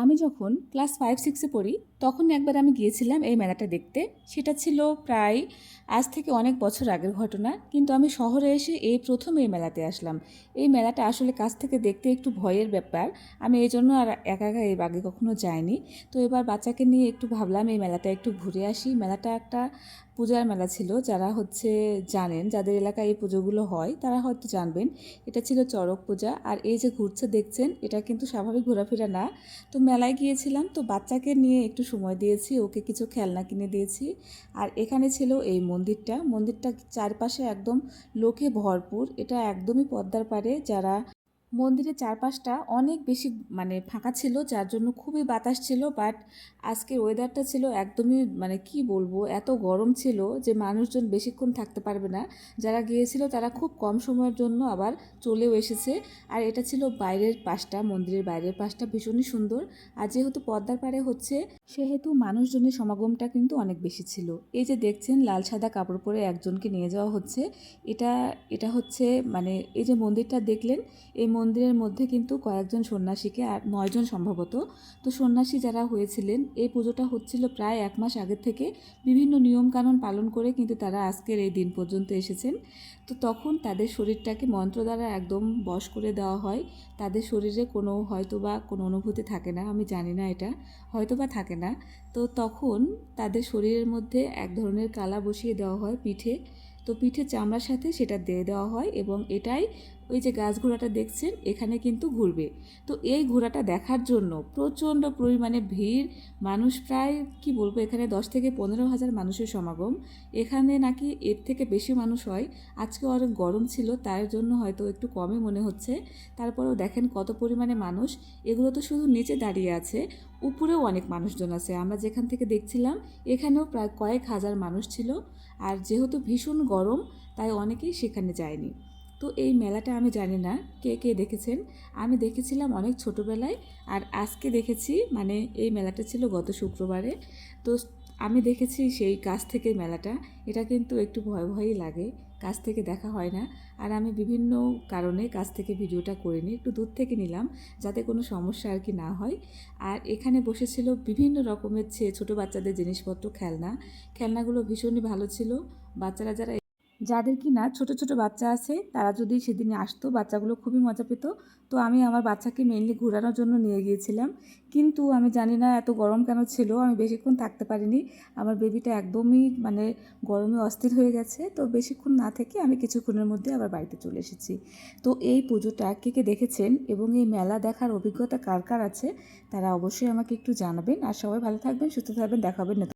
আমি যখন ক্লাস 5-6-এ পড়ি তখন একবার আমি গিয়েছিলাম এই মেলাটা দেখতে। সেটা ছিল প্রায় আজ থেকে অনেক বছর আগের ঘটনা, কিন্তু আমি শহরে এসে এই প্রথম এই মেলাতে আসলাম। এই মেলাটা আসলে কাছ থেকে দেখতে একটু ভয়ের ব্যাপার। আমি এই জন্য আর একা একা এর আগে কখনো যাইনি। তো এবার বাচ্চাকে নিয়ে একটু ভাবলাম এই মেলাটা একটু ঘুরে আসি। মেলাটা একটা পূজার মেলা ছিল। যারা জানেন, যাদের এলাকায় এই পুজোগুলো হয় তারা হয়তো জানবেন। এটা ছিল চড়ক পূজা। আর এই যে ঘুরছে দেখছেন, এটা কিন্তু স্বাভাবিক ঘোরাফেরা না। তো মেলায় গিয়েছিলাম, তো বাচ্চাকে নিয়ে একটু সময় দিয়েছি, ওকে কিছু খেলনা কিনে দিয়েছি। আর এখানে ছিল এই মন্দিরটা চারপাশে একদম লোকে ভরপুর। এটা একদমই পদ্মার পাড়ে। মন্দিরের চারপাশটা অনেক বেশি ফাঁকা ছিল, যার জন্য খুবই বাতাস ছিল। বাট আজকের ওয়েদারটা ছিল একদমই কি বলবো, এত গরম ছিল যে মানুষজন বেশিক্ষণ থাকতে পারবে না। যারা গিয়েছিল তারা খুব কম সময়ের জন্য আবার চলেও এসেছে। আর এটা ছিল বাইরের পাশটা, মন্দিরের বাইরের পাশটা ভীষণই সুন্দর। আর যেহেতু পদ্মার পাড়ে হচ্ছে, সেহেতু মানুষজনের সমাগমটা কিন্তু অনেক বেশি ছিল। এই যে দেখছেন লাল সাদা কাপড় পরে একজনকে নিয়ে যাওয়া হচ্ছে। এটা এটা হচ্ছে এই যে মন্দিরটা দেখলেন, এই মন্দিরের মধ্যে কিন্তু কয়েকজন সন্ন্যাসীকে, আর 9 জন সম্ভবত। তো সন্ন্যাসী যারা হয়েছিলেন, এই পুজোটা হচ্ছিল প্রায় 1 মাস আগের থেকে। বিভিন্ন নিয়মকানুন পালন করে কিন্তু তারা আজকের এই দিন পর্যন্ত এসেছেন। তো তখন তাদের শরীরটাকে মন্ত্র দ্বারা একদম বশ করে দেওয়া হয়। তাদের শরীরে কোনো অনুভূতি থাকে না, আমি জানি না, এটা হয়তোবা থাকে না। তো তখন তাদের শরীরের মধ্যে এক ধরনের কালা বসিয়ে দেওয়া হয় পিঠে। তো পিঠে চামড়ার সাথে সেটা দিয়ে দেওয়া হয়, এবং এটাই ওই যে গাছ ঘোড়াটা দেখছেন এখানে কিন্তু ঘুরবে। তো এই ঘোড়াটা দেখার জন্য প্রচণ্ড পরিমাণে ভিড়। মানুষ প্রায় কি বলবো, এখানে 10 থেকে 15 হাজার মানুষের সমাগম। এখানে নাকি এর থেকে বেশি মানুষ হয়। আজকে অনেক গরম ছিল, তার জন্য হয়তো একটু কমই মনে হচ্ছে। তারপরেও দেখেন কত পরিমাণে মানুষ। এগুলো তো শুধু নিচে দাঁড়িয়ে আছে, উপরেও অনেক মানুষজন আছে। আমরা যেখান থেকে দেখছিলাম এখানেও প্রায় কয়েক হাজার মানুষ ছিল। আর যেহেতু ভীষণ গরম, তাই অনেকেই সেখানে যায়নি। তো এই মেলাটা আমি জানি না কে কে দেখেছেন। আমি দেখেছিলাম অনেক ছোটোবেলায়, আর আজকে দেখেছি। এই মেলাটা ছিল গত শুক্রবারে। তো আমি দেখেছি সেই কাছ থেকে মেলাটা। এটা কিন্তু একটু ভয় ভয়ই লাগে, কাছ থেকে দেখা হয় না। আর আমি বিভিন্ন কারণে কাছ থেকে ভিডিওটা করে নিই, একটু দূর থেকে নিলাম যাতে কোনো সমস্যা আর কি না হয়। আর এখানে বসেছিল বিভিন্ন রকমের ছোটো বাচ্চাদের জিনিসপত্র, খেলনাগুলো ভীষণই ভালো ছিল। বাচ্চারা যাদের কি না ছোট ছোট বাচ্চা আছে, তারা যদি সেদিনে আসতো, বাচ্চাগুলো খুবই মজা পেত। তো আমি আমার বাচ্চাকে মেইনলি ঘোরানোর জন্য নিয়ে গিয়েছিলাম। কিন্তু আমি জানি না এত গরম কেন ছিল, আমি বেশিক্ষণ থাকতে পারিনি। আমার বেবিটা একদমই গরমে অস্থির হয়ে গেছে। তো বেশিক্ষণ না থেকে আমি কিছুক্ষণের মধ্যে আবার বাড়িতে চলে এসেছি। তো এই পুজোটা কে কে দেখেছেন এবং এই মেলা দেখার অভিজ্ঞতা কার কার আছে, তারা অবশ্যই আমাকে একটু জানাবেন। আর সবাই ভালো থাকবেন, সুস্থ থাকবেন, দেখা হবে নতুন